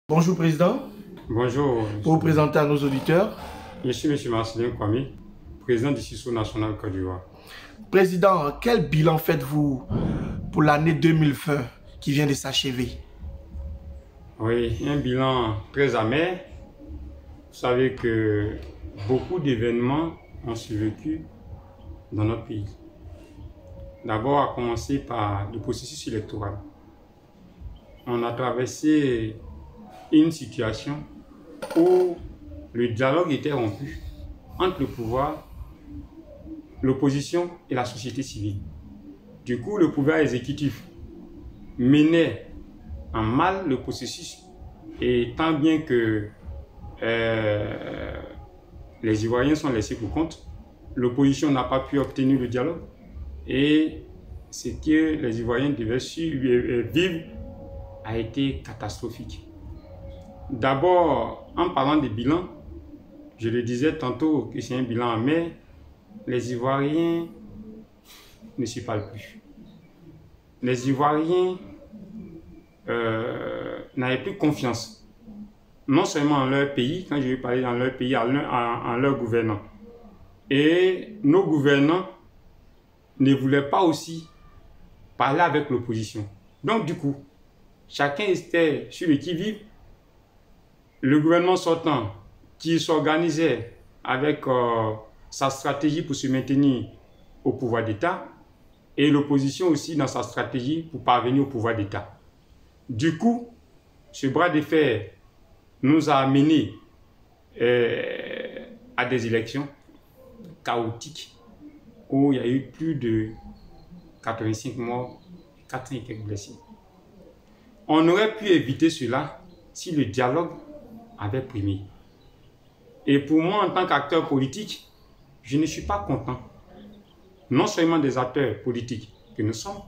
Bonjour Président, Bonjour, pour vous présenter à nos auditeurs. je suis M. Marcelin Kwame, président du CISO national Côte d'Ivoire. Président, quel bilan faites-vous pour l'année 2020 qui vient de s'achever? Oui, un bilan très amer. Vous savez que beaucoup d'événements ont survécu dans notre pays. D'abord, à commencer par le processus électoral. On a traversé une situation où le dialogue était rompu entre le pouvoir, l'opposition et la société civile. Du coup, le pouvoir exécutif menait en mal le processus, et tant bien que les Ivoiriens sont laissés pour compte, l'opposition n'a pas pu obtenir le dialogue, et ce que les Ivoiriens devaient vivre a été catastrophique. D'abord, en parlant des bilans, je le disais tantôt que c'est un bilan amer, les Ivoiriens ne se parlent plus. Les Ivoiriens n'avaient plus confiance, non seulement en leur pays, quand je vais parler dans leur pays, en leurs gouvernants. Et nos gouvernants ne voulaient pas aussi parler avec l'opposition. Donc du coup, chacun était sur le qui-vive. Le gouvernement sortant qui s'organisait avec sa stratégie pour se maintenir au pouvoir d'État, et l'opposition aussi dans sa stratégie pour parvenir au pouvoir d'État. Du coup, ce bras de fer nous a amenés à des élections chaotiques où il y a eu plus de 85 morts, 400 et quelques blessés. On aurait pu éviter cela si le dialogue avait primé. Et pour moi, en tant qu'acteur politique, je ne suis pas content, non seulement des acteurs politiques que nous sommes,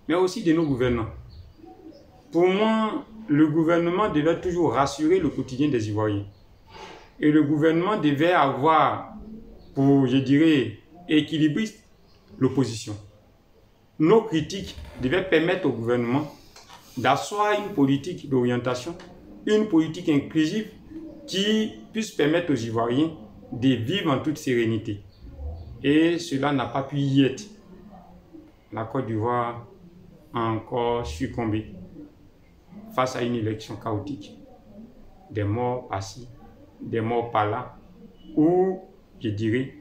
mais aussi de nos gouvernants. Pour moi, le gouvernement devait toujours rassurer le quotidien des Ivoiriens. Et le gouvernement devait avoir, pour, je dirais, équilibriste, l'opposition. Nos critiques devaient permettre au gouvernement d'asseoir une politique d'orientation, une politique inclusive qui puisse permettre aux Ivoiriens de vivre en toute sérénité. Et cela n'a pas pu y être. La Côte d'Ivoire a encore succombé face à une élection chaotique. Des morts par-ci, des morts par-là, où, je dirais,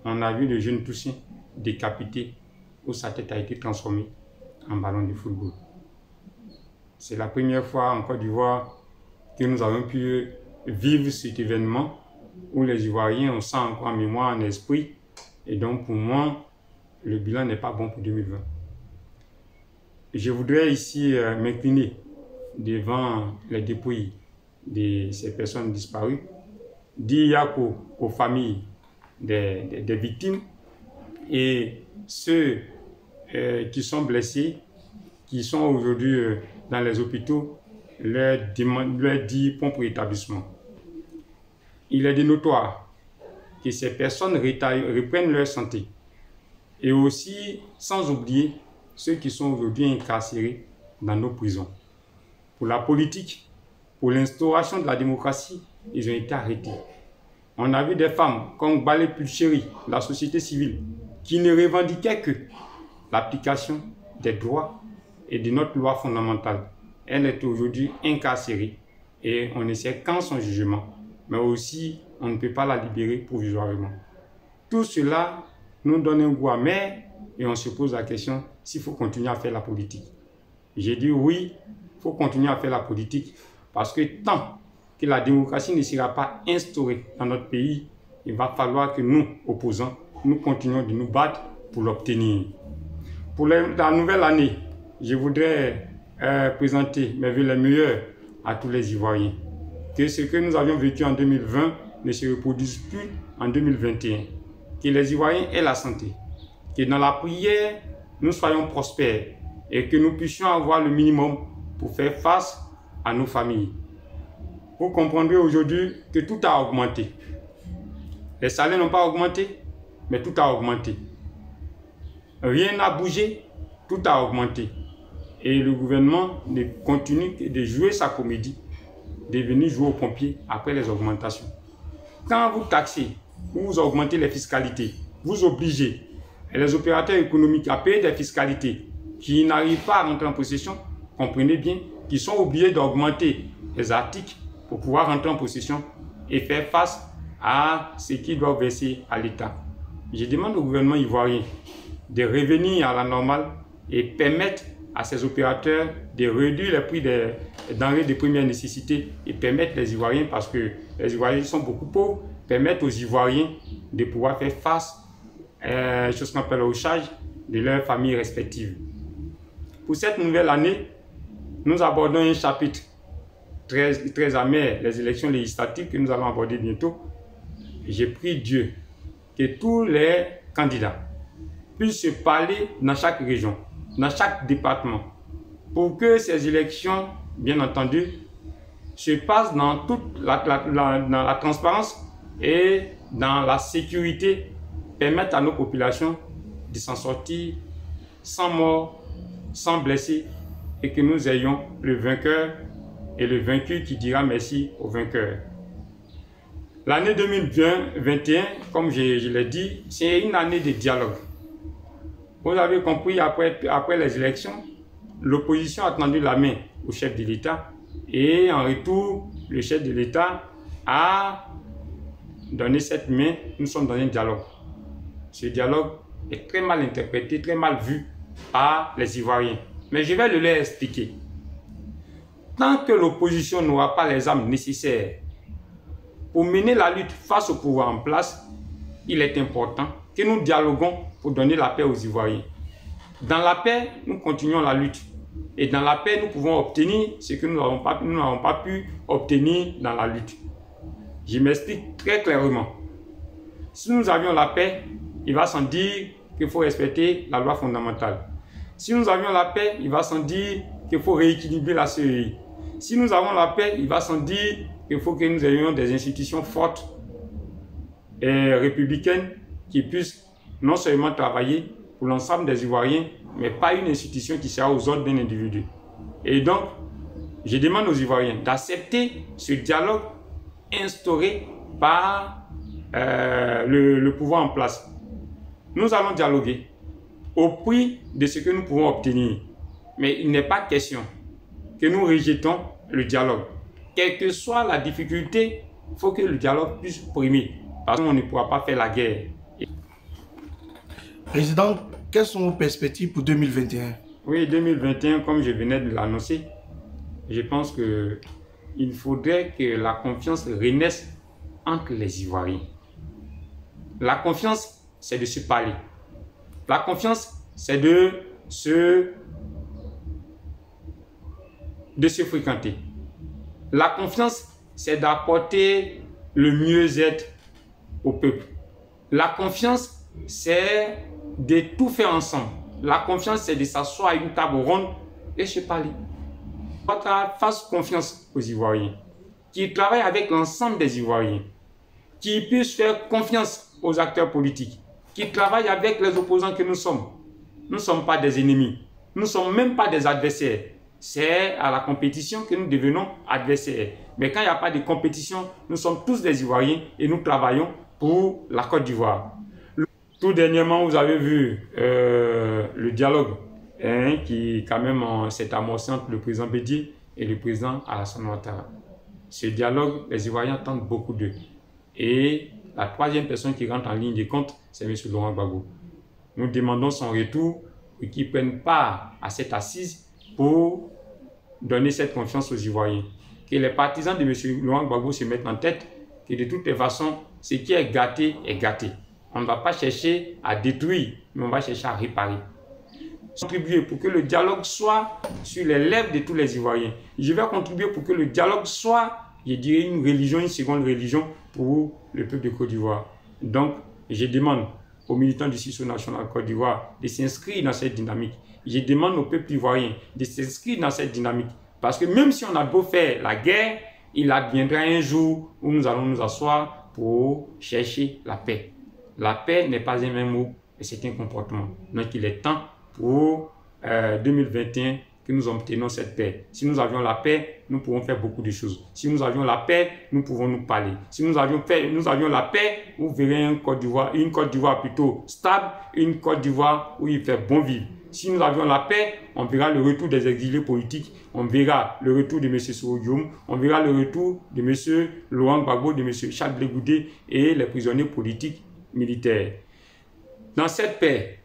on a vu le jeune Toussaint décapité, où sa tête a été transformée en ballon de football. C'est la première fois en Côte d'Ivoire que nous avons pu vivre cet événement où les Ivoiriens ont ça encore en mémoire, en esprit. Et donc pour moi, le bilan n'est pas bon pour 2020. Je voudrais ici m'incliner devant les dépouilles de ces personnes disparues, dire aux familles des victimes et ceux qui sont blessés, qui sont aujourd'hui dans les hôpitaux, leur dire prompt rétablissement. Il est de notoire que ces personnes reprennent leur santé. Et aussi, sans oublier ceux qui sont aujourd'hui incarcérés dans nos prisons. Pour la politique, pour l'instauration de la démocratie, ils ont été arrêtés. On a vu des femmes comme Balé Pulchéry, la société civile, qui ne revendiquaient que l'application des droits et de notre loi fondamentale. Elle est aujourd'hui incarcérée et on ne sait quand son jugement, mais aussi on ne peut pas la libérer provisoirement. Tout cela nous donne un goût amer et on se pose la question s'il faut continuer à faire la politique. J'ai dit oui, il faut continuer à faire la politique parce que tant que la démocratie ne sera pas instaurée dans notre pays, il va falloir que nous, opposants, nous continuions de nous battre pour l'obtenir. Pour la nouvelle année, je voudrais présenter mes vœux les meilleurs à tous les Ivoiriens. Que ce que nous avions vécu en 2020 ne se reproduise plus en 2021. Que les Ivoiriens aient la santé. Que dans la prière, nous soyons prospères et que nous puissions avoir le minimum pour faire face à nos familles. Vous comprendrez aujourd'hui que tout a augmenté. Les salaires n'ont pas augmenté, mais tout a augmenté. Rien n'a bougé, tout a augmenté. Et le gouvernement continue de jouer sa comédie de venir jouer aux pompiers après les augmentations. Quand vous taxez, vous augmentez les fiscalités, vous obligez les opérateurs économiques à payer des fiscalités qui n'arrivent pas à rentrer en possession, comprenez bien qu'ils sont obligés d'augmenter les articles pour pouvoir rentrer en possession et faire face à ce qu'ils doivent verser à l'État. Je demande au gouvernement ivoirien de revenir à la normale et permettre à ces opérateurs de réduire les prix des denrées de première nécessité et permettre les Ivoiriens, parce que les Ivoiriens sont beaucoup pauvres, permettre aux Ivoiriens de pouvoir faire face à ce qu'on appelle au charge de leurs familles respectives. Pour cette nouvelle année, nous abordons un chapitre très amer, les élections législatives que nous allons aborder bientôt. J'ai prié Dieu que tous les candidats puissent se parler dans chaque région, dans chaque département, pour que ces élections, bien entendu, se passent dans toute dans la transparence et dans la sécurité, permettent à nos populations de s'en sortir sans mort, sans blessés, et que nous ayons le vainqueur et le vaincu qui dira merci au vainqueur. L'année 2021, comme je l'ai dit, c'est une année de dialogue. Vous avez compris, après les élections, l'opposition a tendu la main au chef de l'État et en retour, le chef de l'État a donné cette main. Nous sommes dans un dialogue. Ce dialogue est très mal interprété, très mal vu par les Ivoiriens. Mais je vais le leur expliquer. Tant que l'opposition n'aura pas les armes nécessaires pour mener la lutte face au pouvoir en place, il est important que nous dialoguons pour donner la paix aux Ivoiriens. Dans la paix, nous continuons la lutte. Et dans la paix, nous pouvons obtenir ce que nous n'avons pas pu obtenir dans la lutte. Je m'explique très clairement. Si nous avions la paix, il va sans dire qu'il faut respecter la loi fondamentale. Si nous avions la paix, il va sans dire qu'il faut rééquilibrer la CEI. Si nous avons la paix, il va sans dire qu'il faut que nous ayons des institutions fortes et républicaines qui puissent non seulement travailler pour l'ensemble des Ivoiriens, mais pas une institution qui sera aux ordres d'un individu. Et donc, je demande aux Ivoiriens d'accepter ce dialogue instauré par le pouvoir en place. Nous allons dialoguer au prix de ce que nous pouvons obtenir. Mais il n'est pas question que nous rejetons le dialogue. Quelle que soit la difficulté, il faut que le dialogue puisse primer. Parce qu'on ne pourra pas faire la guerre. Président, quelles sont vos perspectives pour 2021? Oui, 2021, comme je venais de l'annoncer, je pense qu'il faudrait que la confiance renaisse entre les Ivoiriens. La confiance, c'est de se parler. La confiance, c'est de se fréquenter. La confiance, c'est d'apporter le mieux-être au peuple. La confiance, c'est de tout faire ensemble. La confiance, c'est de s'asseoir à une table ronde et se parler. Fasse confiance aux Ivoiriens, qui travaillent avec l'ensemble des Ivoiriens, qui puissent faire confiance aux acteurs politiques, qui travaillent avec les opposants que nous sommes. Nous ne sommes pas des ennemis, nous ne sommes même pas des adversaires. C'est à la compétition que nous devenons adversaires. Mais quand il n'y a pas de compétition, nous sommes tous des Ivoiriens et nous travaillons pour la Côte d'Ivoire. Tout dernièrement, vous avez vu le dialogue qui quand même s'est amorcé entre le président Bédié et le président Alassane Ouattara. Ce dialogue, les Ivoiriens attendent beaucoup d'eux. Et la troisième personne qui rentre en ligne de compte, c'est M. Laurent Gbagbo. Nous demandons son retour et qu'il prenne part à cette assise pour donner cette confiance aux Ivoiriens. Que les partisans de M. Laurent Gbagbo se mettent en tête que de toutes les façons, ce qui est gâté est gâté. On ne va pas chercher à détruire, mais on va chercher à réparer. Contribuer pour que le dialogue soit sur les lèvres de tous les Ivoiriens. Je vais contribuer pour que le dialogue soit, je dirais, une religion, une seconde religion pour le peuple de Côte d'Ivoire. Donc, je demande aux militants du CISO national Côte d'Ivoire de s'inscrire dans cette dynamique. Je demande au peuple ivoirien de s'inscrire dans cette dynamique. Parce que même si on a beau faire la guerre, il adviendra un jour où nous allons nous asseoir pour chercher la paix. La paix n'est pas un même mot, mais c'est un comportement. Donc il est temps pour 2021 que nous obtenons cette paix. Si nous avions la paix, nous pouvons faire beaucoup de choses. Si nous avions la paix, nous pouvons nous parler. Si nous avions la paix, vous verrez une Côte d'Ivoire plutôt stable, une Côte d'Ivoire où il fait bon vivre. Si nous avions la paix, on verra le retour des exilés politiques, on verra le retour de M. Soro-Guillaume, on verra le retour de M. Laurent Gbagbo, de M. Charles Blé Goudé et les prisonniers politiques militaires. Dans cette paix,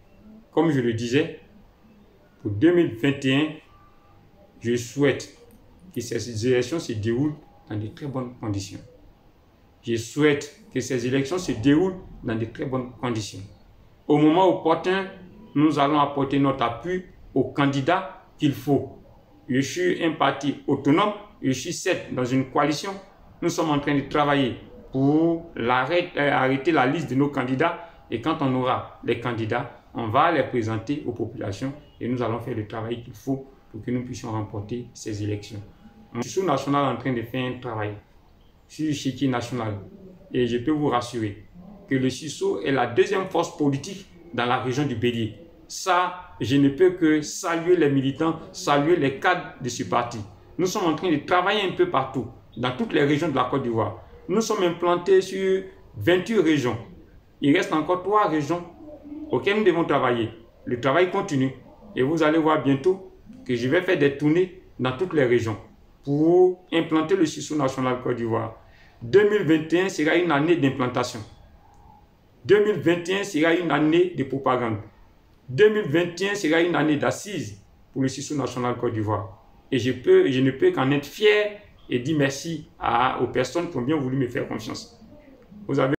comme je le disais, pour 2021, je souhaite que ces élections se déroulent dans de très bonnes conditions. Je souhaite que ces élections se déroulent dans de très bonnes conditions. Au moment opportun, nous allons apporter notre appui aux candidats qu'il faut. Je suis un parti autonome, je suis certes dans une coalition. Nous sommes en train de travailler pour arrêter la liste de nos candidats. Et quand on aura les candidats, on va les présenter aux populations et nous allons faire le travail qu'il faut pour que nous puissions remporter ces élections. Je suis national en train de faire un travail sur l'échiquier national et je peux vous rassurer que le CISO est la deuxième force politique dans la région du Bélier. Ça, je ne peux que saluer les militants, saluer les cadres de ce parti. Nous sommes en train de travailler un peu partout, dans toutes les régions de la Côte d'Ivoire. Nous sommes implantés sur 28 régions. Il reste encore 3 régions auxquelles nous devons travailler. Le travail continue et vous allez voir bientôt que je vais faire des tournées dans toutes les régions pour implanter le CISO national Côte d'Ivoire. 2021 sera une année d'implantation. 2021 sera une année de propagande. 2021 sera une année d'assises pour le CISO national Côte d'Ivoire. Et je ne peux qu'en être fier et dire merci aux personnes qui ont bien voulu me faire confiance. Vous avez